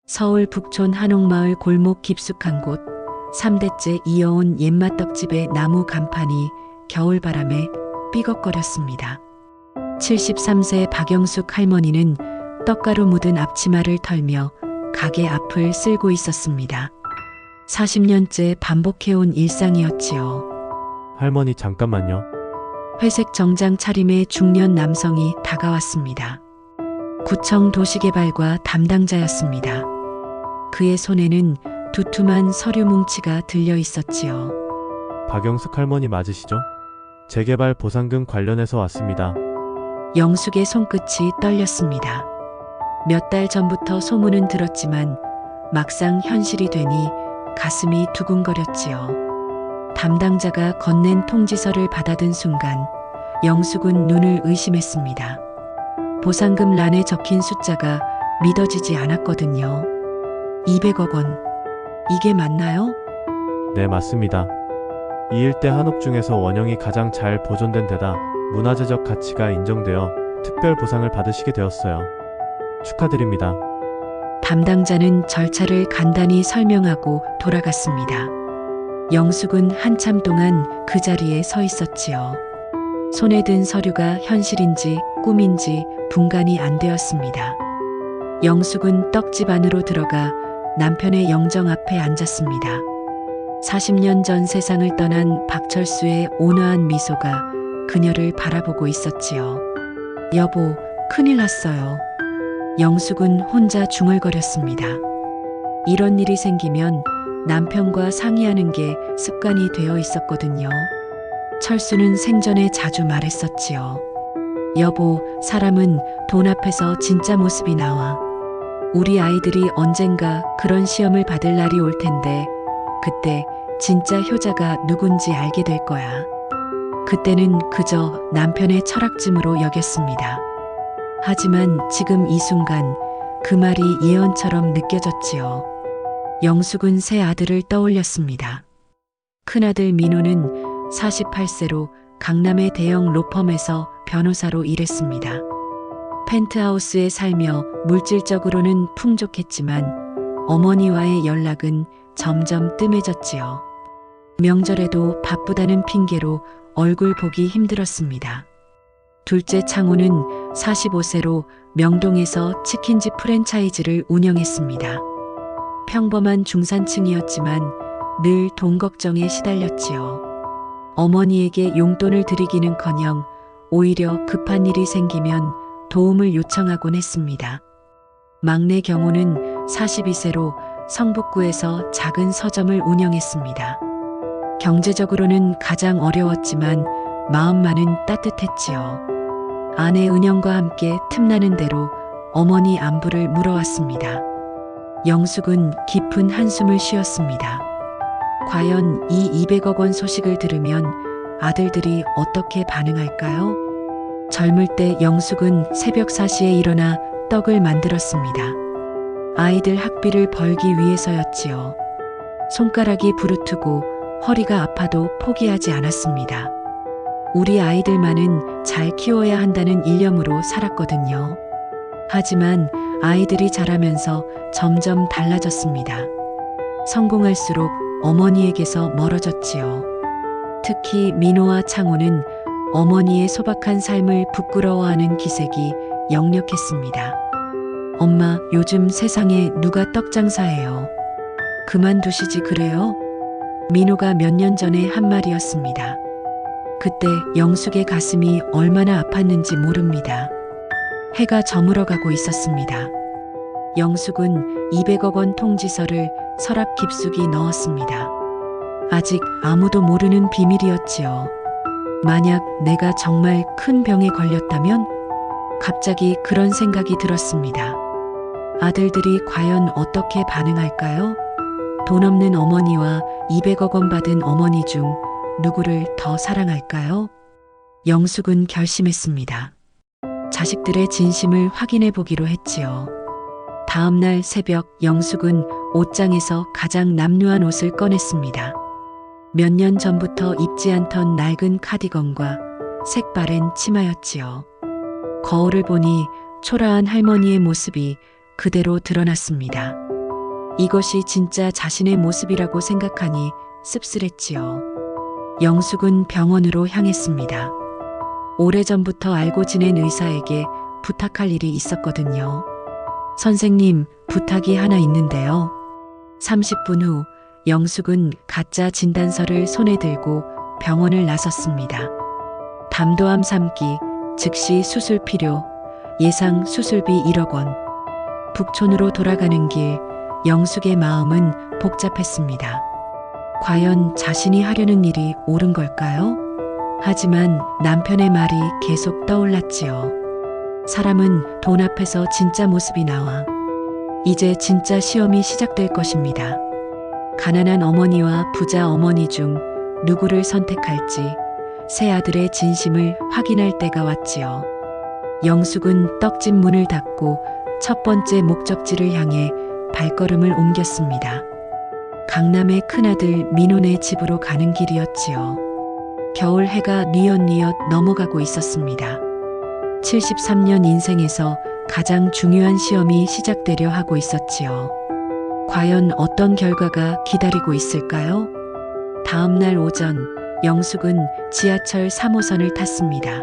서울 북촌 한옥마을 골목 깊숙한 곳 3대째 이어온 옛맛 떡집의 나무 간판이 겨울바람에 삐걱거렸습니다. 73세 박영숙 할머니는 떡가루 묻은 앞치마를 털며 가게 앞을 쓸고 있었습니다. 40년째 반복해온 일상이었지요. 할머니 잠깐만요. 회색 정장 차림의 중년 남성이 다가왔습니다. 구청 도시개발과 담당자였습니다. 그의 손에는 두툼한 서류 뭉치가 들려 있었지요. 박영숙 할머니 맞으시죠? 재개발 보상금 관련해서 왔습니다. 영숙의 손끝이 떨렸습니다. 몇 달 전부터 소문은 들었지만 막상 현실이 되니 가슴이 두근거렸지요. 담당자가 건넨 통지서를 받아든 순간 영숙은 눈을 의심했습니다. 보상금 란에 적힌 숫자가 믿어지지 않았거든요. 200억 원. 이게 맞나요? 네, 맞습니다. 이 일대 한옥 중에서 원형이 가장 잘 보존된 데다 문화재적 가치가 인정되어 특별 보상을 받으시게 되었어요. 축하드립니다. 담당자는 절차를 간단히 설명하고 돌아갔습니다. 영숙은 한참 동안 그 자리에 서 있었지요. 손에 든 서류가 현실인지 꿈인지 분간이 안 되었습니다. 영숙은 떡집 안으로 들어가 남편의 영정 앞에 앉았습니다. 40년 전 세상을 떠난 박철수의 온화한 미소가 그녀를 바라보고 있었지요. 여보, 큰일 났어요. 영숙은 혼자 중얼거렸습니다. 이런 일이 생기면 남편과 상의하는 게 습관이 되어 있었거든요. 철수는 생전에 자주 말했었지요. 여보, 사람은 돈 앞에서 진짜 모습이 나와. 우리 아이들이 언젠가 그런 시험을 받을 날이 올 텐데 그때 진짜 효자가 누군지 알게 될 거야. 그때는 그저 남편의 철학쯤으로 여겼습니다. 하지만 지금 이 순간 그 말이 예언처럼 느껴졌지요. 영숙은 새 아들을 떠올렸습니다. 큰아들 민호는 48세로 강남의 대형 로펌에서 변호사로 일했습니다. 펜트하우스에 살며 물질적으로는 풍족했지만 어머니와의 연락은 점점 뜸해졌지요. 명절에도 바쁘다는 핑계로 얼굴 보기 힘들었습니다. 둘째 창호는 45세로 명동에서 치킨집 프랜차이즈를 운영했습니다. 평범한 중산층이었지만 늘 돈 걱정에 시달렸지요. 어머니에게 용돈을 드리기는커녕 오히려 급한 일이 생기면 도움을 요청하곤 했습니다. 막내 경호는 42세로 성북구에서 작은 서점을 운영했습니다. 경제적으로는 가장 어려웠지만 마음만은 따뜻했지요. 아내 은영과 함께 틈나는 대로 어머니 안부를 물어왔습니다. 영숙은 깊은 한숨을 쉬었습니다. 과연 이 200억 원 소식을 들으면 아들들이 어떻게 반응할까요? 젊을 때 영숙은 새벽 4시에 일어나 떡을 만들었습니다. 아이들 학비를 벌기 위해서였지요. 손가락이 부르트고 허리가 아파도 포기하지 않았습니다. 우리 아이들만은 잘 키워야 한다는 일념으로 살았거든요. 하지만 아이들이 자라면서 점점 달라졌습니다. 성공할수록 어머니에게서 멀어졌지요. 특히 민호와 창호는 어머니의 소박한 삶을 부끄러워하는 기색이 역력했습니다. 엄마, 요즘 세상에 누가 떡 장사해요? 그만두시지 그래요? 민호가 몇 년 전에 한 말이었습니다. 그때 영숙의 가슴이 얼마나 아팠는지 모릅니다. 해가 저물어가고 있었습니다. 영숙은 200억 원 통지서를 서랍 깊숙이 넣었습니다. 아직 아무도 모르는 비밀이었지요. 만약 내가 정말 큰 병에 걸렸다면? 갑자기 그런 생각이 들었습니다. 아들들이 과연 어떻게 반응할까요? 돈 없는 어머니와 200억 원 받은 어머니 중 누구를 더 사랑할까요? 영숙은 결심했습니다. 자식들의 진심을 확인해 보기로 했지요. 다음 날 새벽 영숙은 옷장에서 가장 남루한 옷을 꺼냈습니다. 몇 년 전부터 입지 않던 낡은 카디건과 색바랜 치마였지요. 거울을 보니 초라한 할머니의 모습이 그대로 드러났습니다. 이것이 진짜 자신의 모습이라고 생각하니 씁쓸했지요. 영숙은 병원으로 향했습니다. 오래전부터 알고 지낸 의사에게 부탁할 일이 있었거든요. 선생님, 부탁이 하나 있는데요. 30분 후 영숙은 가짜 진단서를 손에 들고 병원을 나섰습니다. 담도암 3기, 즉시 수술 필요, 예상 수술비 1억 원. 북촌으로 돌아가는 길, 영숙의 마음은 복잡했습니다. 과연 자신이 하려는 일이 옳은 걸까요? 하지만 남편의 말이 계속 떠올랐지요. 사람은 돈 앞에서 진짜 모습이 나와. 이제 진짜 시험이 시작될 것입니다. 가난한 어머니와 부자 어머니 중 누구를 선택할지 새 아들의 진심을 확인할 때가 왔지요. 영숙은 떡집 문을 닫고 첫 번째 목적지를 향해 발걸음을 옮겼습니다. 강남의 큰아들 민호네 집으로 가는 길이었지요. 겨울 해가 뉘엿뉘엿 넘어가고 있었습니다. 73년 인생에서 가장 중요한 시험이 시작되려 하고 있었지요. 과연 어떤 결과가 기다리고 있을까요? 다음 날 오전, 영숙은 지하철 3호선을 탔습니다.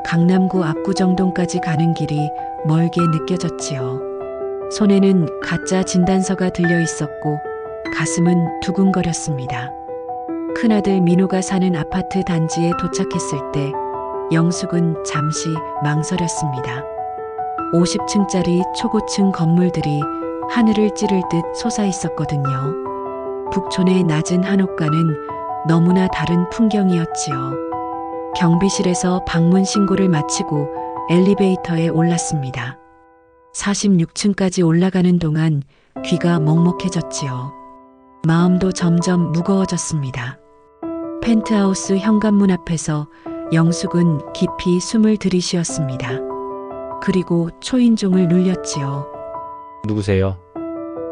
강남구 압구정동까지 가는 길이 멀게 느껴졌지요. 손에는 가짜 진단서가 들려 있었고 가슴은 두근거렸습니다. 큰아들 민호가 사는 아파트 단지에 도착했을 때 영숙은 잠시 망설였습니다. 50층짜리 초고층 건물들이 하늘을 찌를 듯 솟아 있었거든요. 북촌의 낮은 한옥과는 너무나 다른 풍경이었지요. 경비실에서 방문 신고를 마치고 엘리베이터에 올랐습니다. 46층까지 올라가는 동안 귀가 먹먹해졌지요. 마음도 점점 무거워졌습니다. 펜트하우스 현관문 앞에서 영숙은 깊이 숨을 들이쉬었습니다. 그리고 초인종을 눌렸지요. 누구세요?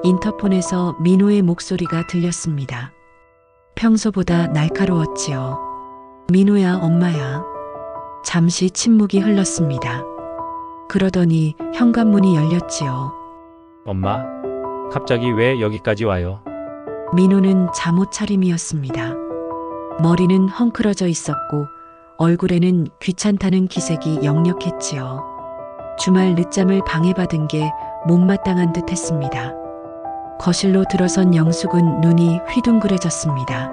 인터폰에서 민호의 목소리가 들렸습니다. 평소보다 날카로웠지요. 민호야, 엄마야. 잠시 침묵이 흘렀습니다. 그러더니 현관문이 열렸지요. 엄마? 갑자기 왜 여기까지 와요? 민호는 잠옷 차림이었습니다. 머리는 헝클어져 있었고 얼굴에는 귀찮다는 기색이 역력했지요. 주말 늦잠을 방해받은 게 못마땅한 듯 했습니다. 거실로 들어선 영숙은 눈이 휘둥그레졌습니다.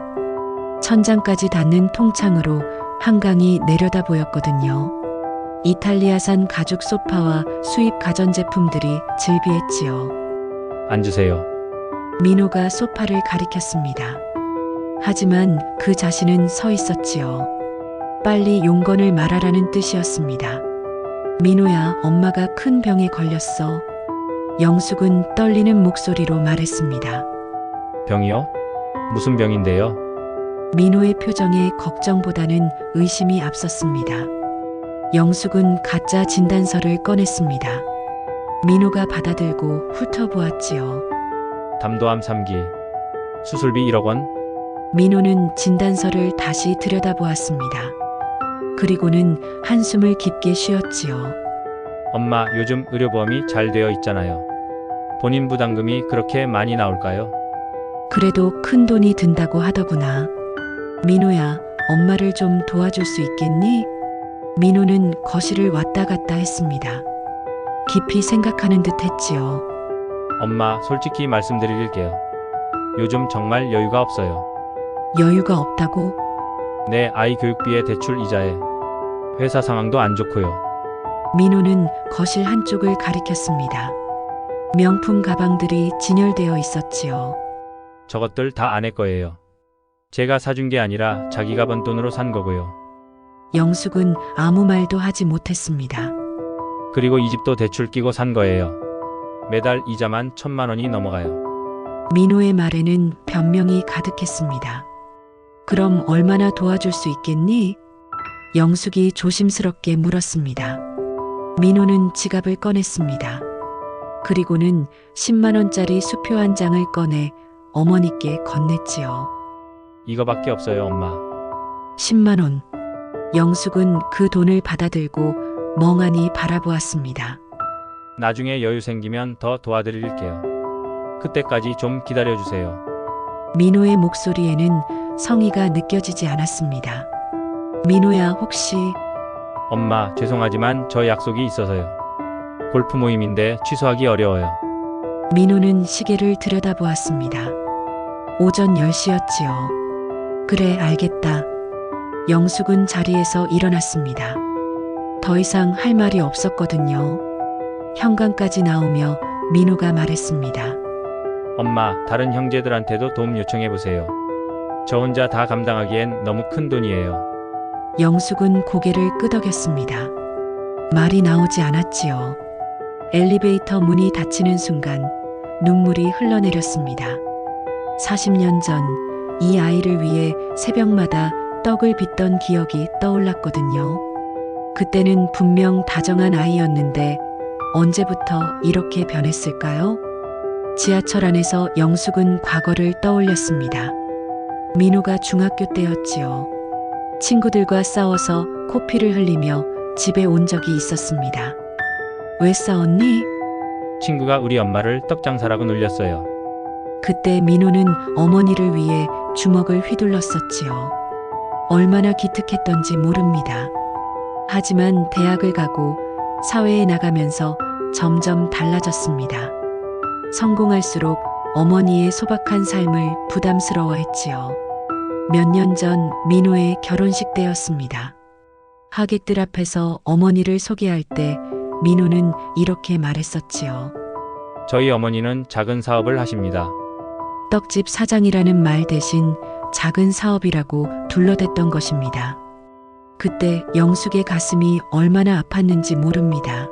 천장까지 닿는 통창으로 한강이 내려다 보였거든요. 이탈리아산 가죽 소파와 수입 가전제품들이 즐비했지요. 앉으세요. 민호가 소파를 가리켰습니다. 하지만 그 자신은 서 있었지요. 빨리 용건을 말하라는 뜻이었습니다. 민호야, 엄마가 큰 병에 걸렸어. 영숙은 떨리는 목소리로 말했습니다. 병이요? 무슨 병인데요? 민호의 표정에 걱정보다는 의심이 앞섰습니다. 영숙은 가짜 진단서를 꺼냈습니다. 민호가 받아들고 훑어보았지요. 담도암 3기. 수술비 1억 원? 민호는 진단서를 다시 들여다보았습니다. 그리고는 한숨을 깊게 쉬었지요. 엄마, 요즘 의료보험이 잘 되어 있잖아요. 본인 부담금이 그렇게 많이 나올까요? 그래도 큰 돈이 든다고 하더구나. 민호야, 엄마를 좀 도와줄 수 있겠니? 민호는 거실을 왔다 갔다 했습니다. 깊이 생각하는 듯 했지요. 엄마, 솔직히 말씀드릴게요. 요즘 정말 여유가 없어요. 여유가 없다고? 내 아이 교육비에 대출 이자에 회사 상황도 안 좋고요. 민호는 거실 한쪽을 가리켰습니다. 명품 가방들이 진열되어 있었지요. 저것들 다 아내 거예요. 제가 사준 게 아니라 자기가 번 돈으로 산 거고요. 영숙은 아무 말도 하지 못했습니다. 그리고 이 집도 대출 끼고 산 거예요. 매달 이자만 1,000만 원이 넘어가요. 민호의 말에는 변명이 가득했습니다. 그럼 얼마나 도와줄 수 있겠니? 영숙이 조심스럽게 물었습니다. 민호는 지갑을 꺼냈습니다. 그리고는 10만 원짜리 수표 한 장을 꺼내 어머니께 건넸지요. 이거밖에 없어요, 엄마. 10만 원. 영숙은 그 돈을 받아들고 멍하니 바라보았습니다. 나중에 여유 생기면 더 도와드릴게요. 그때까지 좀 기다려주세요. 민호의 목소리에는 성의가 느껴지지 않았습니다. 민호야, 혹시 엄마, 죄송하지만 저 약속이 있어서요. 골프 모임인데 취소하기 어려워요. 민호는 시계를 들여다보았습니다. 오전 10시였지요. 그래, 알겠다. 영숙은 자리에서 일어났습니다. 더 이상 할 말이 없었거든요. 현관까지 나오며 민호가 말했습니다. 엄마, 다른 형제들한테도 도움 요청해보세요. 저 혼자 다 감당하기엔 너무 큰 돈이에요. 영숙은 고개를 끄덕였습니다. 말이 나오지 않았지요. 엘리베이터 문이 닫히는 순간 눈물이 흘러내렸습니다. 40년 전 이 아이를 위해 새벽마다 떡을 빚던 기억이 떠올랐거든요. 그때는 분명 다정한 아이였는데 언제부터 이렇게 변했을까요? 지하철 안에서 영숙은 과거를 떠올렸습니다. 민호가 중학교 때였지요. 친구들과 싸워서 코피를 흘리며 집에 온 적이 있었습니다. 왜 싸웠니? 친구가 우리 엄마를 떡장사라고 놀렸어요. 그때 민호는 어머니를 위해 주먹을 휘둘렀었지요. 얼마나 기특했던지 모릅니다. 하지만 대학을 가고 사회에 나가면서 점점 달라졌습니다. 성공할수록 어머니의 소박한 삶을 부담스러워했지요. 몇 년 전 민호의 결혼식 때였습니다. 하객들 앞에서 어머니를 소개할 때 민호는 이렇게 말했었지요. 저희 어머니는 작은 사업을 하십니다. 떡집 사장이라는 말 대신 작은 사업이라고 둘러댔던 것입니다. 그때 영숙의 가슴이 얼마나 아팠는지 모릅니다.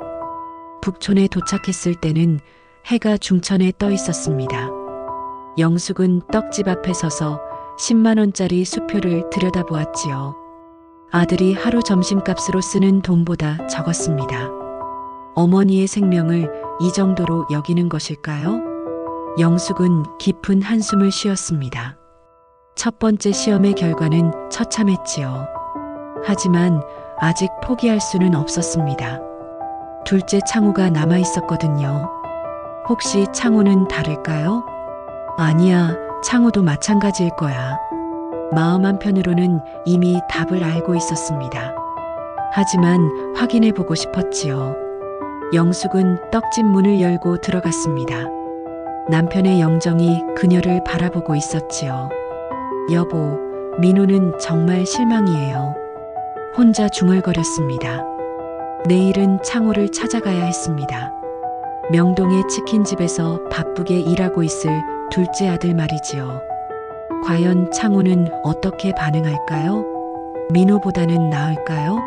북촌에 도착했을 때는 해가 중천에 떠 있었습니다. 영숙은 떡집 앞에 서서 10만 원짜리 수표를 들여다보았지요. 아들이 하루 점심값으로 쓰는 돈보다 적었습니다. 어머니의 생명을 이 정도로 여기는 것일까요? 영숙은 깊은 한숨을 쉬었습니다. 첫 번째 시험의 결과는 처참했지요. 하지만 아직 포기할 수는 없었습니다. 둘째 창호가 남아 있었거든요. 혹시 창호는 다를까요? 아니야, 창호도 마찬가지일 거야. 마음 한편으로는 이미 답을 알고 있었습니다. 하지만 확인해 보고 싶었지요. 영숙은 떡집 문을 열고 들어갔습니다. 남편의 영정이 그녀를 바라보고 있었지요. 여보, 민호는 정말 실망이에요. 혼자 중얼거렸습니다. 내일은 창호를 찾아가야 했습니다. 명동의 치킨집에서 바쁘게 일하고 있을 둘째 아들 말이지요. 과연 창호는 어떻게 반응할까요? 민호보다는 나을까요?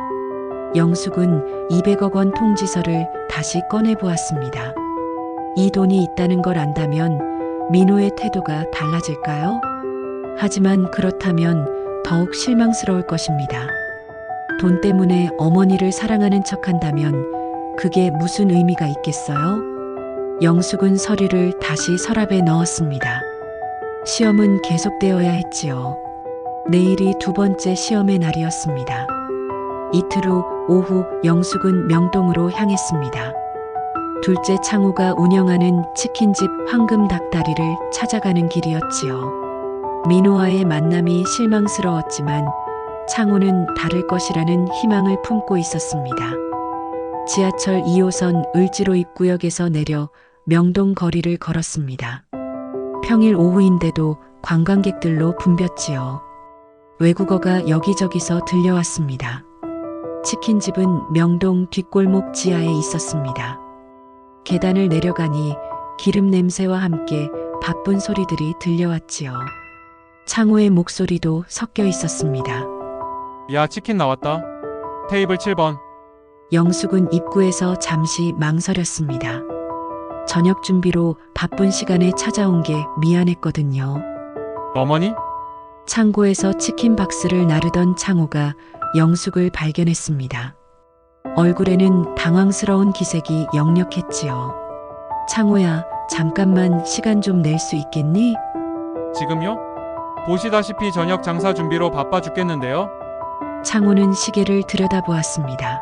영숙은 200억 원 통지서를 다시 꺼내보았습니다. 이 돈이 있다는 걸 안다면 민호의 태도가 달라질까요? 하지만 그렇다면 더욱 실망스러울 것입니다. 돈 때문에 어머니를 사랑하는 척한다면 그게 무슨 의미가 있겠어요? 영숙은 서류를 다시 서랍에 넣었습니다. 시험은 계속되어야 했지요. 내일이 두 번째 시험의 날이었습니다. 이틀 후 오후 영숙은 명동으로 향했습니다. 둘째 창호가 운영하는 치킨집 황금 닭다리를 찾아가는 길이었지요. 민호와의 만남이 실망스러웠지만 창호는 다를 것이라는 희망을 품고 있었습니다. 지하철 2호선 을지로 입구역에서 내려 명동 거리를 걸었습니다. 평일 오후인데도 관광객들로 붐볐지요. 외국어가 여기저기서 들려왔습니다. 치킨집은 명동 뒷골목 지하에 있었습니다. 계단을 내려가니 기름 냄새와 함께 바쁜 소리들이 들려왔지요. 창호의 목소리도 섞여 있었습니다. 야, 치킨 나왔다. 테이블 7번. 영숙은 입구에서 잠시 망설였습니다. 저녁 준비로 바쁜 시간에 찾아온 게 미안했거든요. 어머니? 창고에서 치킨 박스를 나르던 창호가 영숙을 발견했습니다. 얼굴에는 당황스러운 기색이 역력했지요. 창호야, 잠깐만 시간 좀 낼 수 있겠니? 지금요? 보시다시피 저녁 장사 준비로 바빠 죽겠는데요. 창호는 시계를 들여다보았습니다.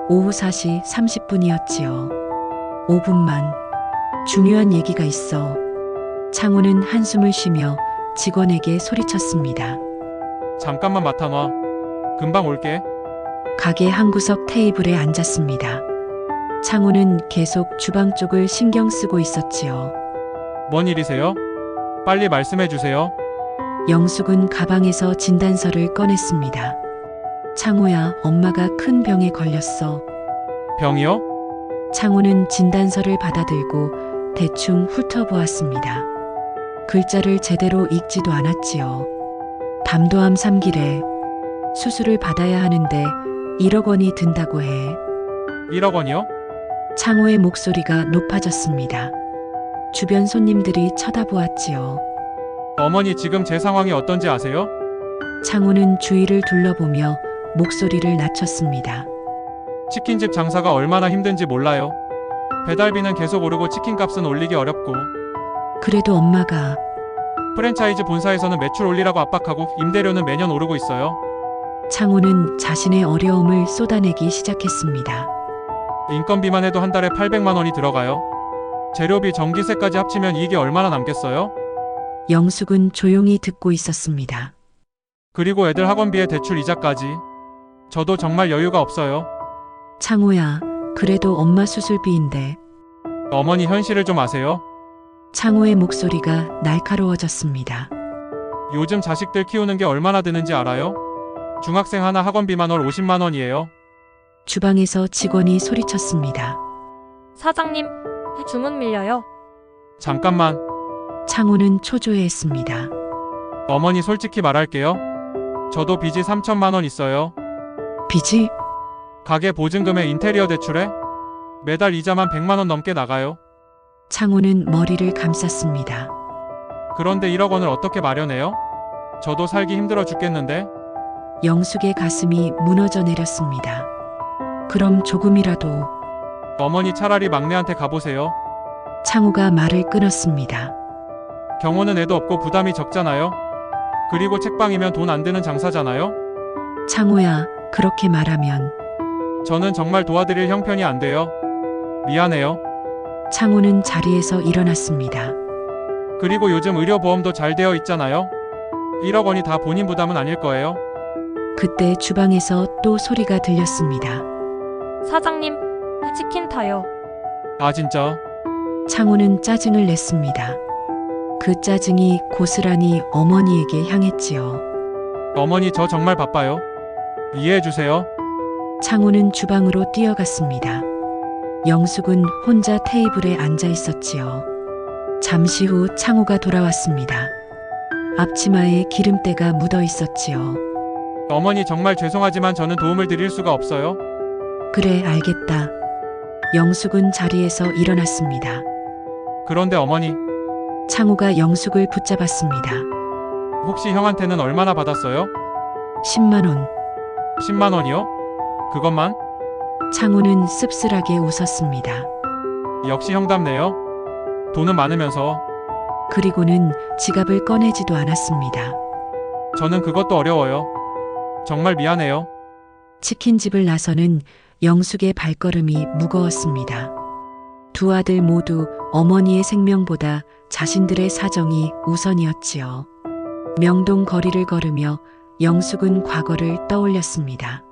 오후 4시 30분이었지요. 5분만. 중요한 얘기가 있어. 창호는 한숨을 쉬며 직원에게 소리쳤습니다. 잠깐만 맡아놔. 금방 올게. 가게 한구석 테이블에 앉았습니다. 창호는 계속 주방 쪽을 신경 쓰고 있었지요. 뭔 일이세요? 빨리 말씀해 주세요. 영숙은 가방에서 진단서를 꺼냈습니다. 창호야, 엄마가 큰 병에 걸렸어. 병이요? 창호는 진단서를 받아들고 대충 훑어보았습니다. 글자를 제대로 읽지도 않았지요. 담도암 3기래. 수술을 받아야 하는데 1억 원이 든다고 해. 1억 원이요? 창호의 목소리가 높아졌습니다. 주변 손님들이 쳐다보았지요. 어머니 지금 제 상황이 어떤지 아세요? 창호는 주위를 둘러보며 목소리를 낮췄습니다. 치킨집 장사가 얼마나 힘든지 몰라요. 배달비는 계속 오르고 치킨값은 올리기 어렵고 그래도 엄마가 프랜차이즈 본사에서는 매출 올리라고 압박하고 임대료는 매년 오르고 있어요. 창호는 자신의 어려움을 쏟아내기 시작했습니다. 인건비만 해도 한 달에 800만 원이 들어가요. 재료비, 전기세까지 합치면 이익이 얼마나 남겠어요? 영숙은 조용히 듣고 있었습니다. 그리고 애들 학원비에 대출 이자까지. 저도 정말 여유가 없어요. 창호야, 그래도 엄마 수술비인데. 어머니 현실을 좀 아세요? 창호의 목소리가 날카로워졌습니다. 요즘 자식들 키우는 게 얼마나 드는지 알아요? 중학생 하나 학원비만 월 50만 원이에요. 주방에서 직원이 소리쳤습니다. 사장님, 주문 밀려요. 잠깐만. 창호는 초조해했습니다. 어머니 솔직히 말할게요. 저도 빚이 3천만 원 있어요. 빚이? 가게 보증금에 인테리어 대출에 매달 이자만 100만 원 넘게 나가요. 창호는 머리를 감쌌습니다. 그런데 1억 원을 어떻게 마련해요? 저도 살기 힘들어 죽겠는데. 영숙의 가슴이 무너져 내렸습니다. 그럼 조금이라도. 어머니 차라리 막내한테 가보세요. 창호가 말을 끊었습니다. 경호는 애도 없고 부담이 적잖아요. 그리고 책방이면 돈 안 드는 장사잖아요. 창호야, 그렇게 말하면. 저는 정말 도와드릴 형편이 안 돼요. 미안해요. 창호는 자리에서 일어났습니다. 그리고 요즘 의료보험도 잘 되어 있잖아요. 1억 원이 다 본인 부담은 아닐 거예요. 그때 주방에서 또 소리가 들렸습니다. 사장님, 치킨 타요. 아 진짜? 창호는 짜증을 냈습니다. 그 짜증이 고스란히 어머니에게 향했지요. 어머니 저 정말 바빠요. 이해해주세요. 창호는 주방으로 뛰어갔습니다. 영숙은 혼자 테이블에 앉아 있었지요. 잠시 후 창호가 돌아왔습니다. 앞치마에 기름때가 묻어 있었지요. 어머니 정말 죄송하지만 저는 도움을 드릴 수가 없어요. 그래, 알겠다. 영숙은 자리에서 일어났습니다. 그런데 어머니, 창호가 영숙을 붙잡았습니다. 혹시 형한테는 얼마나 받았어요? 10만 원. 10만 원이요? 그것만? 창호는 씁쓸하게 웃었습니다. 역시 형답네요. 돈은 많으면서. 그리고는 지갑을 꺼내지도 않았습니다. 저는 그것도 어려워요. 정말 미안해요. 치킨집을 나서는 영숙의 발걸음이 무거웠습니다. 두 아들 모두 어머니의 생명보다 자신들의 사정이 우선이었지요. 명동 거리를 걸으며 영숙은 과거를 떠올렸습니다.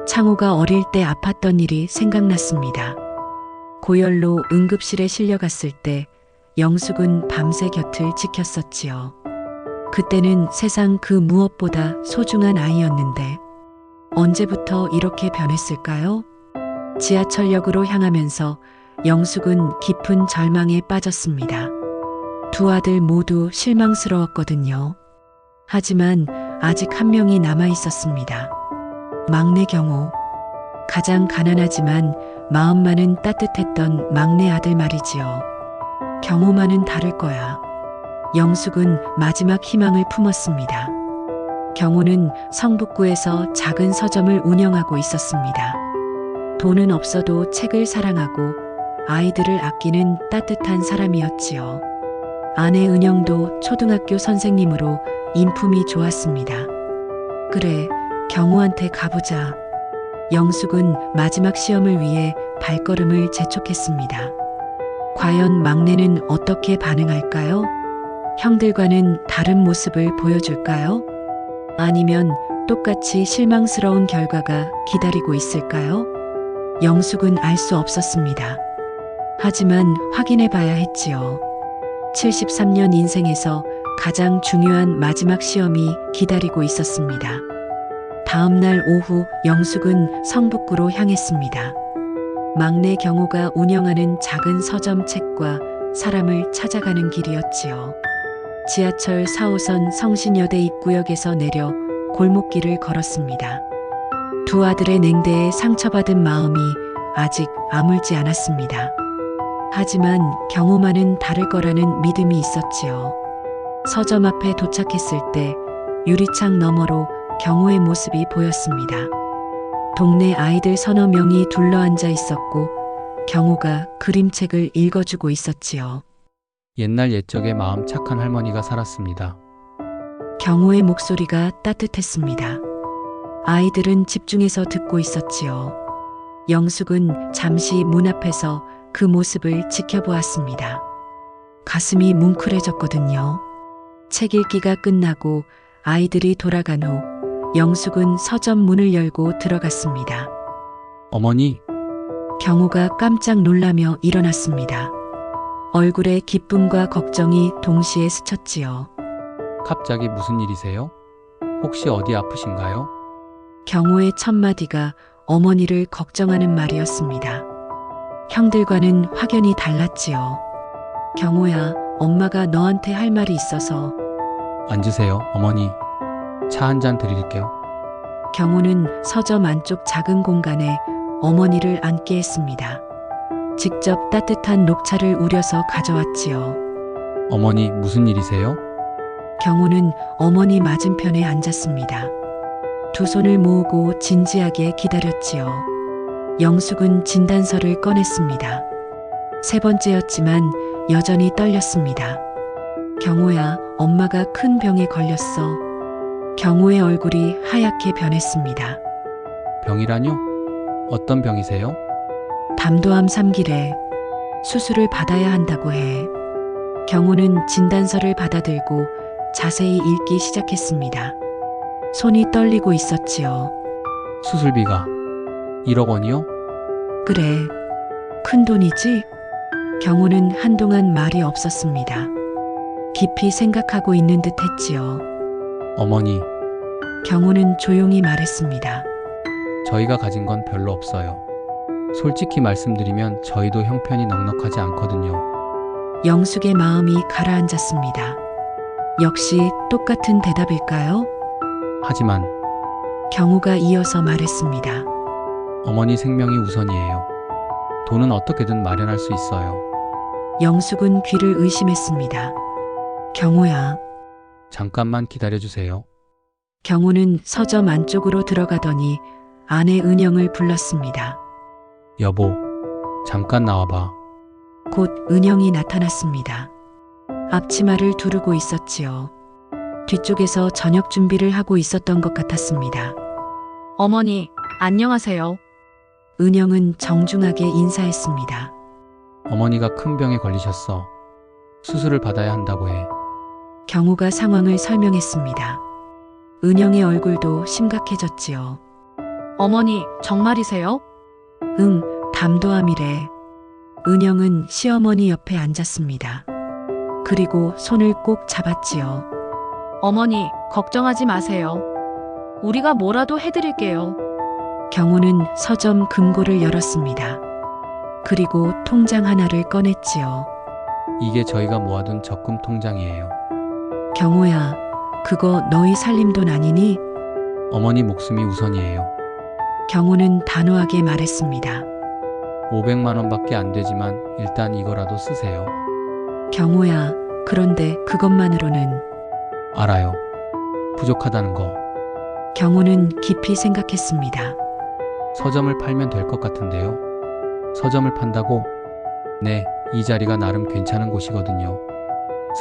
창호가 어릴 때 아팠던 일이 생각났습니다. 고열로 응급실에 실려갔을 때 영숙은 밤새 곁을 지켰었지요. 그때는 세상 그 무엇보다 소중한 아이였는데 언제부터 이렇게 변했을까요? 지하철역으로 향하면서 영숙은 깊은 절망에 빠졌습니다. 두 아들 모두 실망스러웠거든요. 하지만 아직 한 명이 남아 있었습니다. 막내 경호. 가장 가난하지만 마음만은 따뜻했던 막내 아들 말이지요. 경호만은 다를 거야. 영숙은 마지막 희망을 품었습니다. 경호는 성북구에서 작은 서점을 운영하고 있었습니다. 돈은 없어도 책을 사랑하고 아이들을 아끼는 따뜻한 사람이었지요. 아내 은영도 초등학교 선생님으로 인품이 좋았습니다. 그래, 경호한테 가보자. 영숙은 마지막 시험을 위해 발걸음을 재촉했습니다. 과연 막내는 어떻게 반응할까요? 형들과는 다른 모습을 보여줄까요? 아니면 똑같이 실망스러운 결과가 기다리고 있을까요? 영숙은 알 수 없었습니다. 하지만 확인해 봐야 했지요. 73년 인생에서 가장 중요한 마지막 시험이 기다리고 있었습니다. 다음 날 오후 영숙은 성북구로 향했습니다. 막내 경호가 운영하는 작은 서점 책과 사람을 찾아가는 길이었지요. 지하철 4호선 성신여대 입구역에서 내려 골목길을 걸었습니다. 두 아들의 냉대에 상처받은 마음이 아직 아물지 않았습니다. 하지만 경호만은 다를 거라는 믿음이 있었지요. 서점 앞에 도착했을 때 유리창 너머로 경호의 모습이 보였습니다. 동네 아이들 서너 명이 둘러앉아 있었고 경호가 그림책을 읽어주고 있었지요. 옛날 옛적에 마음 착한 할머니가 살았습니다. 경호의 목소리가 따뜻했습니다. 아이들은 집중해서 듣고 있었지요. 영숙은 잠시 문 앞에서 그 모습을 지켜보았습니다. 가슴이 뭉클해졌거든요. 책 읽기가 끝나고 아이들이 돌아간 후 영숙은 서점 문을 열고 들어갔습니다. 어머니, 경호가 깜짝 놀라며 일어났습니다. 얼굴에 기쁨과 걱정이 동시에 스쳤지요. 갑자기 무슨 일이세요? 혹시 어디 아프신가요? 경호의 첫 마디가 어머니를 걱정하는 말이었습니다. 형들과는 확연히 달랐지요. 경호야, 엄마가 너한테 할 말이 있어서. 앉으세요, 어머니. 차 한 잔 드릴게요. 경호는 서점 안쪽 작은 공간에 어머니를 앉게 했습니다. 직접 따뜻한 녹차를 우려서 가져왔지요. 어머니, 무슨 일이세요? 경호는 어머니 맞은편에 앉았습니다. 두 손을 모으고 진지하게 기다렸지요. 영숙은 진단서를 꺼냈습니다. 세 번째였지만 여전히 떨렸습니다. 경호야, 엄마가 큰 병에 걸렸어. 경호의 얼굴이 하얗게 변했습니다. 병이라뇨? 어떤 병이세요? 담도암 3기래. 수술을 받아야 한다고 해. 경호는 진단서를 받아들고 자세히 읽기 시작했습니다. 손이 떨리고 있었지요. 수술비가 1억 원이요? 그래, 큰 돈이지? 경호는 한동안 말이 없었습니다. 깊이 생각하고 있는 듯 했지요. 어머니, 경호는 조용히 말했습니다. 저희가 가진 건 별로 없어요. 솔직히 말씀드리면 저희도 형편이 넉넉하지 않거든요. 영숙의 마음이 가라앉았습니다. 역시 똑같은 대답일까요? 하지만 경호가 이어서 말했습니다. 어머니 생명이 우선이에요. 돈은 어떻게든 마련할 수 있어요. 영숙은 귀를 의심했습니다. 경호야. 잠깐만 기다려주세요. 경호는 서점 안쪽으로 들어가더니 아내 은영을 불렀습니다. 여보, 잠깐 나와봐. 곧 은영이 나타났습니다. 앞치마를 두르고 있었지요. 뒤쪽에서 저녁 준비를 하고 있었던 것 같았습니다. 어머니, 안녕하세요. 은영은 정중하게 인사했습니다. 어머니가 큰 병에 걸리셨어. 수술을 받아야 한다고 해. 경호가 상황을 설명했습니다. 은영의 얼굴도 심각해졌지요. 어머니, 정말이세요? 응, 담도암이래. 은영은 시어머니 옆에 앉았습니다. 그리고 손을 꼭 잡았지요. 어머니, 걱정하지 마세요. 우리가 뭐라도 해드릴게요. 경호는 서점 금고를 열었습니다. 그리고 통장 하나를 꺼냈지요. 이게 저희가 모아둔 적금 통장이에요. 경호야, 그거 너희 살림돈 아니니? 어머니 목숨이 우선이에요. 경호는 단호하게 말했습니다. 500만 원밖에 안 되지만 일단 이거라도 쓰세요. 경호야, 그런데 그것만으로는. 알아요. 부족하다는 거. 경호는 깊이 생각했습니다. 서점을 팔면 될 것 같은데요. 서점을 판다고? 네, 이 자리가 나름 괜찮은 곳이거든요.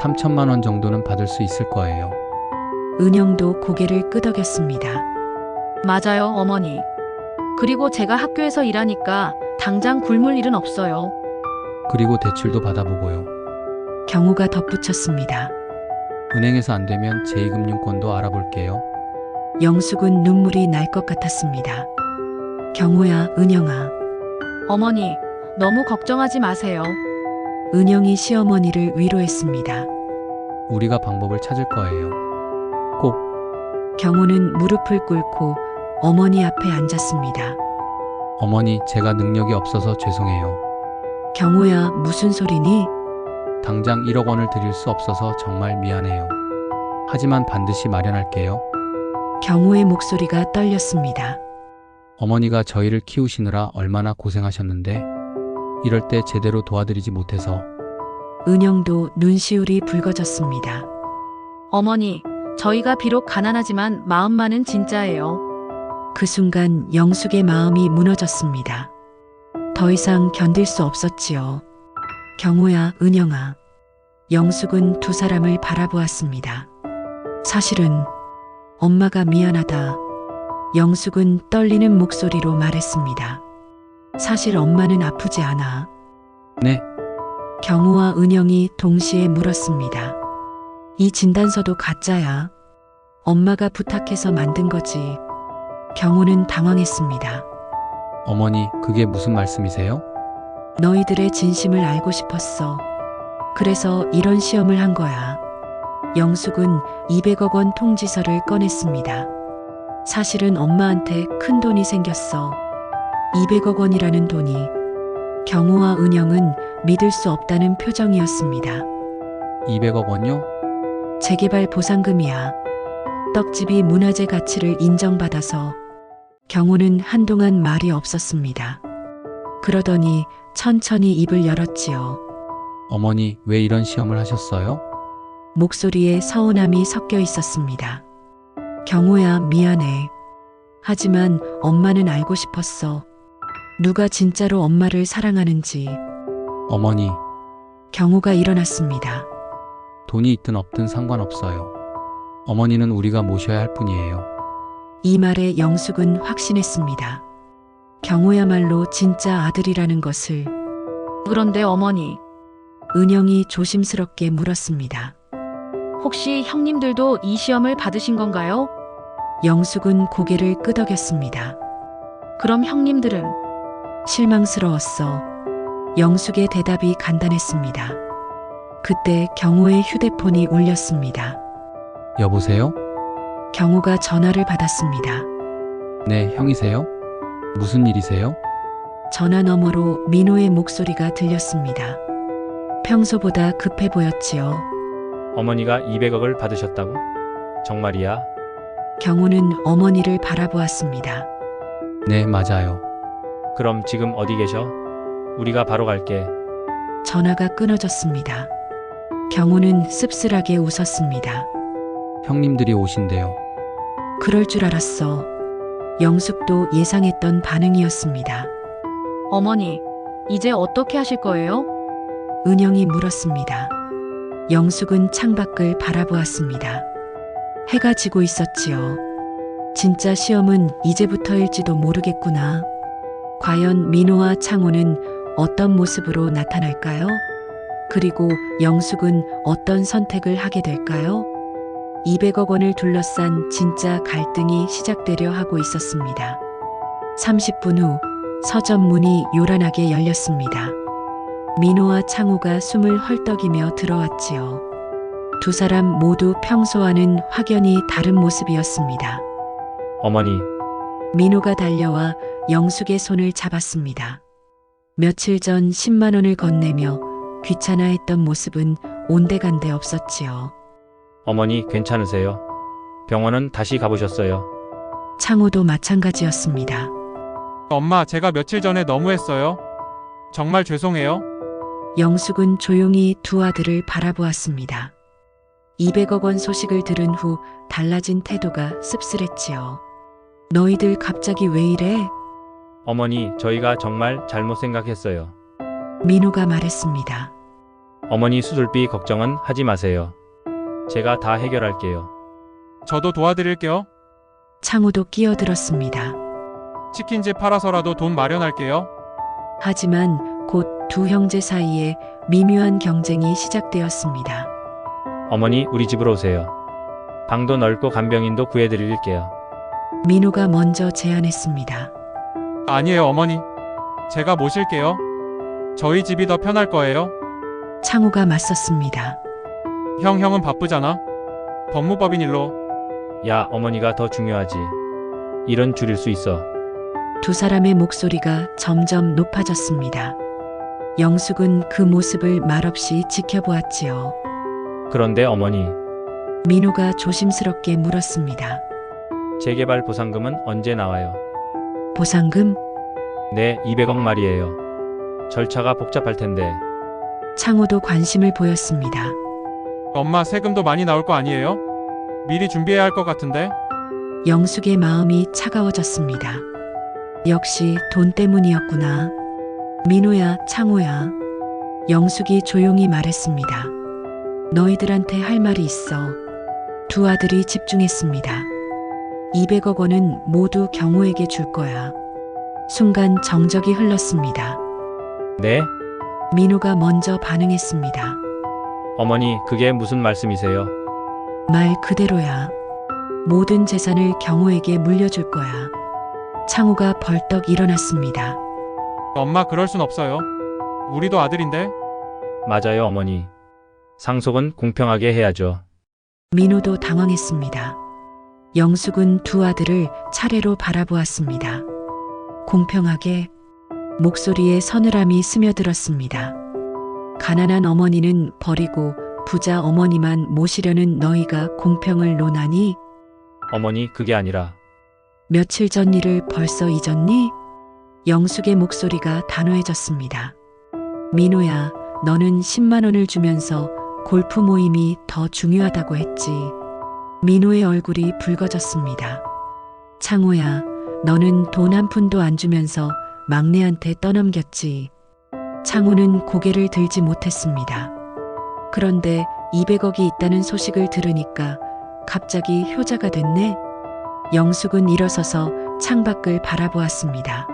3천만 원 정도는 받을 수 있을 거예요. 은영도 고개를 끄덕였습니다. 맞아요, 어머니. 그리고 제가 학교에서 일하니까 당장 굶을 일은 없어요. 그리고 대출도 받아보고요. 경호가 덧붙였습니다. 은행에서 안 되면 제2금융권도 알아볼게요. 영숙은 눈물이 날 것 같았습니다. 경호야, 은영아. 어머니, 너무 걱정하지 마세요. 은영이 시어머니를 위로했습니다. 우리가 방법을 찾을 거예요. 꼭 경호는 무릎을 꿇고 어머니 앞에 앉았습니다. 어머니, 제가 능력이 없어서 죄송해요. 경호야, 무슨 소리니? 당장 1억 원을 드릴 수 없어서 정말 미안해요. 하지만 반드시 마련할게요. 경호의 목소리가 떨렸습니다. 어머니가 저희를 키우시느라 얼마나 고생하셨는데 이럴 때 제대로 도와드리지 못해서. 은영도 눈시울이 붉어졌습니다. 어머니, 저희가 비록 가난하지만 마음만은 진짜예요. 그 순간 영숙의 마음이 무너졌습니다. 더 이상 견딜 수 없었지요. 경호야, 은영아. 영숙은 두 사람을 바라보았습니다. 사실은 엄마가 미안하다. 영숙은 떨리는 목소리로 말했습니다. 사실 엄마는 아프지 않아. 네, 경호와 은영이 동시에 물었습니다. 이 진단서도 가짜야. 엄마가 부탁해서 만든 거지. 경호는 당황했습니다. 어머니, 그게 무슨 말씀이세요? 너희들의 진심을 알고 싶었어. 그래서 이런 시험을 한 거야. 영숙은 200억 원 통지서를 꺼냈습니다. 사실은 엄마한테 큰 돈이 생겼어. 200억 원이라는 돈이. 경호와 은영은 믿을 수 없다는 표정이었습니다. 200억 원요? 재개발 보상금이야. 떡집이 문화재 가치를 인정받아서. 경호는 한동안 말이 없었습니다. 그러더니 천천히 입을 열었지요. 어머니, 왜 이런 시험을 하셨어요? 목소리에 서운함이 섞여 있었습니다. 경호야, 미안해. 하지만 엄마는 알고 싶었어. 누가 진짜로 엄마를 사랑하는지. 어머니, 경호가 일어났습니다. 돈이 있든 없든 상관없어요. 어머니는 우리가 모셔야 할 뿐이에요. 이 말에 영숙은 확신했습니다. 경호야말로 진짜 아들이라는 것을. 그런데 어머니, 은영이 조심스럽게 물었습니다. 혹시 형님들도 이 시험을 받으신 건가요? 영숙은 고개를 끄덕였습니다. 그럼 형님들은 실망스러웠어. 영숙의 대답이 간단했습니다. 그때 경호의 휴대폰이 울렸습니다. 여보세요? 경호가 전화를 받았습니다. 네, 형이세요? 무슨 일이세요? 전화 너머로 민호의 목소리가 들렸습니다. 평소보다 급해 보였지요. 어머니가 200억을 받으셨다고? 정말이야? 경호는 어머니를 바라보았습니다. 네, 맞아요. 그럼 지금 어디 계셔? 우리가 바로 갈게. 전화가 끊어졌습니다. 경호는 씁쓸하게 웃었습니다. 형님들이 오신대요. 그럴 줄 알았어. 영숙도 예상했던 반응이었습니다. 어머니, 이제 어떻게 하실 거예요? 은영이 물었습니다. 영숙은 창밖을 바라보았습니다. 해가 지고 있었지요. 진짜 시험은 이제부터일지도 모르겠구나. 과연 민호와 창호는 어떤 모습으로 나타날까요? 그리고 영숙은 어떤 선택을 하게 될까요? 200억 원을 둘러싼 진짜 갈등이 시작되려 하고 있었습니다. 30분 후 서점 문이 요란하게 열렸습니다. 민호와 창호가 숨을 헐떡이며 들어왔지요. 두 사람 모두 평소와는 확연히 다른 모습이었습니다. 어머니, 민호가 달려와 영숙의 손을 잡았습니다. 며칠 전 10만 원을 건네며 귀찮아했던 모습은 온데간데 없었지요. 어머니 괜찮으세요? 병원은 다시 가보셨어요? 창호도 마찬가지였습니다. 엄마, 제가 며칠 전에 너무했어요. 정말 죄송해요. 영숙은 조용히 두 아들을 바라보았습니다. 200억 원 소식을 들은 후 달라진 태도가 씁쓸했지요. 너희들 갑자기 왜 이래? 어머니, 저희가 정말 잘못 생각했어요. 민호가 말했습니다. 어머니 수술비 걱정은 하지 마세요. 제가 다 해결할게요. 저도 도와드릴게요. 창호도 끼어들었습니다. 치킨집 팔아서라도 돈 마련할게요. 하지만 곧 두 형제 사이에 미묘한 경쟁이 시작되었습니다. 어머니, 우리 집으로 오세요. 방도 넓고 간병인도 구해드릴게요. 민호가 먼저 제안했습니다. 아니에요, 어머니. 제가 모실게요. 저희 집이 더 편할 거예요. 창호가 맞섰습니다. 형은 바쁘잖아. 법무법인 일로. 야, 어머니가 더 중요하지. 일은 줄일 수 있어. 두 사람의 목소리가 점점 높아졌습니다. 영숙은 그 모습을 말없이 지켜보았지요. 그런데 어머니, 민호가 조심스럽게 물었습니다. 재개발 보상금은 언제 나와요? 보상금? 네, 200억 말이에요. 절차가 복잡할 텐데. 창호도 관심을 보였습니다. 엄마 세금도 많이 나올 거 아니에요? 미리 준비해야 할 것 같은데. 영숙의 마음이 차가워졌습니다. 역시 돈 때문이었구나. 민호야, 창호야. 영숙이 조용히 말했습니다. 너희들한테 할 말이 있어. 두 아들이 집중했습니다. 200억 원은 모두 경호에게 줄 거야. 순간 정적이 흘렀습니다. 네? 민호가 먼저 반응했습니다. 어머니, 그게 무슨 말씀이세요? 말 그대로야. 모든 재산을 경호에게 물려줄 거야. 창호가 벌떡 일어났습니다. 엄마 그럴 순 없어요. 우리도 아들인데. 맞아요, 어머니. 상속은 공평하게 해야죠. 민호도 당황했습니다. 영숙은 두 아들을 차례로 바라보았습니다. 공평하게 목소리에 서늘함이 스며들었습니다. 가난한 어머니는 버리고 부자 어머니만 모시려는 너희가 공평을 논하니? 어머니, 그게 아니라. 며칠 전 일을 벌써 잊었니? 영숙의 목소리가 단호해졌습니다. 민호야, 너는 10만 원을 주면서 골프 모임이 더 중요하다고 했지. 민호의 얼굴이 붉어졌습니다. 창호야, 너는 돈 한 푼도 안 주면서 막내한테 떠넘겼지. 창호는 고개를 들지 못했습니다. 그런데 200억이 있다는 소식을 들으니까 갑자기 효자가 됐네. 영숙은 일어서서 창밖을 바라보았습니다.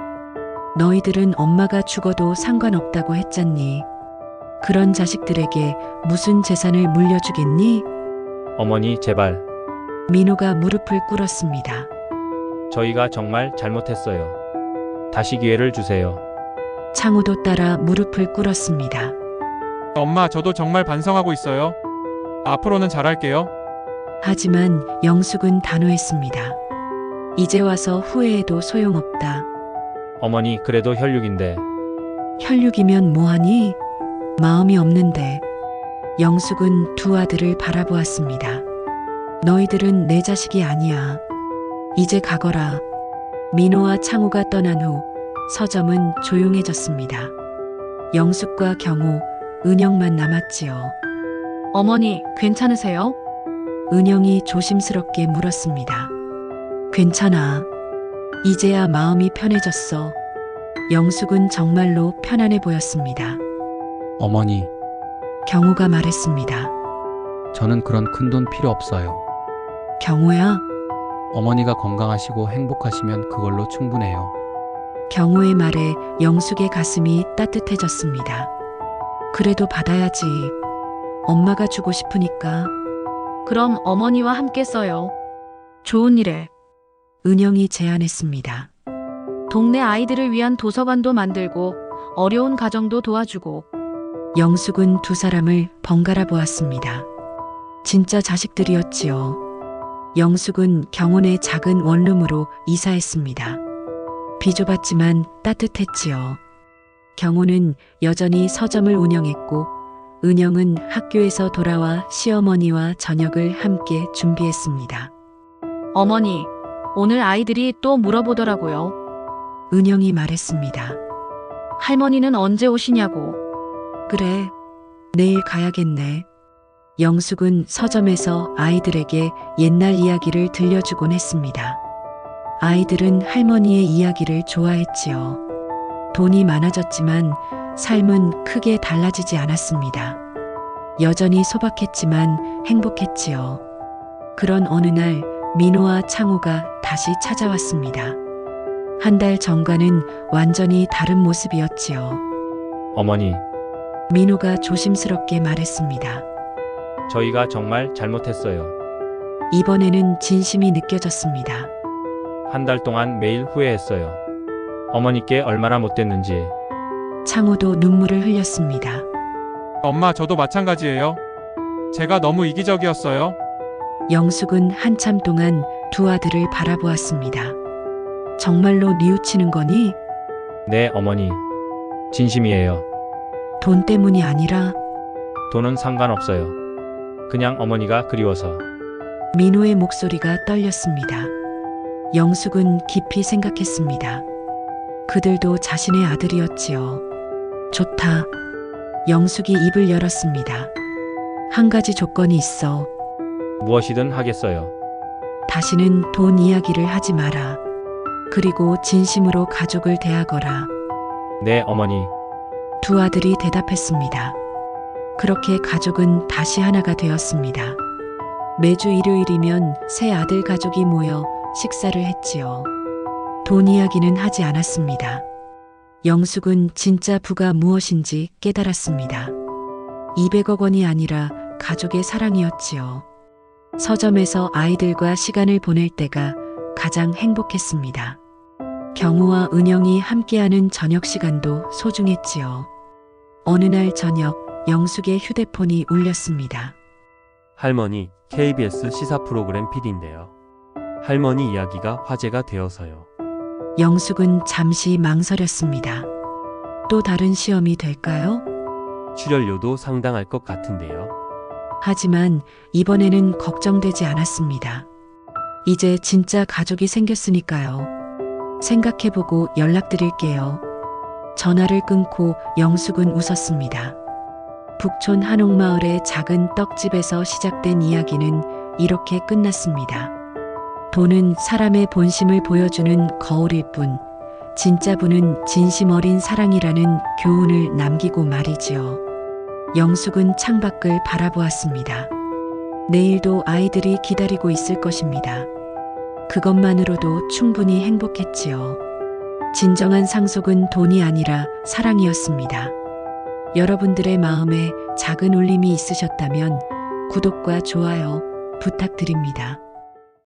너희들은 엄마가 죽어도 상관없다고 했잖니. 그런 자식들에게 무슨 재산을 물려주겠니? 어머니, 제발. 민호가 무릎을 꿇었습니다. 저희가 정말 잘못했어요. 다시 기회를 주세요. 창호도 따라 무릎을 꿇었습니다. 엄마 저도 정말 반성하고 있어요. 앞으로는 잘할게요. 하지만 영숙은 단호했습니다. 이제 와서 후회해도 소용없다. 어머니, 그래도 혈육인데. 혈육이면 뭐하니? 마음이 없는데. 영숙은 두 아들을 바라보았습니다. 너희들은 내 자식이 아니야. 이제 가거라. 민호와 창호가 떠난 후 서점은 조용해졌습니다. 영숙과 경호, 은영만 남았지요. 어머니, 괜찮으세요? 은영이 조심스럽게 물었습니다. 괜찮아. 이제야 마음이 편해졌어. 영숙은 정말로 편안해 보였습니다. 어머니, 경호가 말했습니다. 저는 그런 큰 돈 필요 없어요. 경호야? 어머니가 건강하시고 행복하시면 그걸로 충분해요. 경호의 말에 영숙의 가슴이 따뜻해졌습니다. 그래도 받아야지. 엄마가 주고 싶으니까. 그럼 어머니와 함께 써요. 좋은 일에. 은영이 제안했습니다. 동네 아이들을 위한 도서관도 만들고 어려운 가정도 도와주고. 영숙은 두 사람을 번갈아 보았습니다. 진짜 자식들이었지요. 영숙은 경혼의 작은 원룸으로 이사했습니다. 비좁았지만 따뜻했지요. 경호는 여전히 서점을 운영했고 은영은 학교에서 돌아와 시어머니와 저녁을 함께 준비했습니다. 어머니, 오늘 아이들이 또 물어보더라고요. 은영이 말했습니다. 할머니는 언제 오시냐고. 그래, 내일 가야겠네. 영숙은 서점에서 아이들에게 옛날 이야기를 들려주곤 했습니다. 아이들은 할머니의 이야기를 좋아했지요. 돈이 많아졌지만 삶은 크게 달라지지 않았습니다. 여전히 소박했지만 행복했지요. 그런 어느 날 민호와 창호가 다시 찾아왔습니다. 한 달 전과는 완전히 다른 모습이었지요. 어머니, 민호가 조심스럽게 말했습니다. 저희가 정말 잘못했어요. 이번에는 진심이 느껴졌습니다. 한 달 동안 매일 후회했어요. 어머니께 얼마나 못됐는지. 창호도 눈물을 흘렸습니다. 엄마, 저도 마찬가지예요. 제가 너무 이기적이었어요. 영숙은 한참 동안 두 아들을 바라보았습니다. 정말로 뉘우치는 거니? 네, 어머니. 진심이에요. 돈 때문이 아니라 돈은 상관없어요. 그냥 어머니가 그리워서. 민호의 목소리가 떨렸습니다. 영숙은 깊이 생각했습니다. 그들도 자신의 아들이었지요. 좋다. 영숙이 입을 열었습니다. 한 가지 조건이 있어. 무엇이든 하겠어요. 다시는 돈 이야기를 하지 마라. 그리고 진심으로 가족을 대하거라. 네, 어머니. 두 아들이 대답했습니다. 그렇게 가족은 다시 하나가 되었습니다. 매주 일요일이면 세 아들 가족이 모여 식사를 했지요. 돈 이야기는 하지 않았습니다. 영숙은 진짜 부가 무엇인지 깨달았습니다. 200억 원이 아니라 가족의 사랑이었지요. 서점에서 아이들과 시간을 보낼 때가 가장 행복했습니다. 경우와 은영이 함께하는 저녁 시간도 소중했지요. 어느 날 저녁 영숙의 휴대폰이 울렸습니다. 할머니, KBS 시사 프로그램 PD인데요. 할머니 이야기가 화제가 되어서요. 영숙은 잠시 망설였습니다. 또 다른 시험이 될까요? 출연료도 상당할 것 같은데요. 하지만 이번에는 걱정되지 않았습니다. 이제 진짜 가족이 생겼으니까요. 생각해보고 연락드릴게요. 전화를 끊고 영숙은 웃었습니다. 북촌 한옥마을의 작은 떡집에서 시작된 이야기는 이렇게 끝났습니다. 돈은 사람의 본심을 보여주는 거울일 뿐, 진짜 부는 진심 어린 사랑이라는 교훈을 남기고 말이지요. 영숙은 창밖을 바라보았습니다. 내일도 아이들이 기다리고 있을 것입니다. 그것만으로도 충분히 행복했지요. 진정한 상속은 돈이 아니라 사랑이었습니다. 여러분들의 마음에 작은 울림이 있으셨다면 구독과 좋아요 부탁드립니다.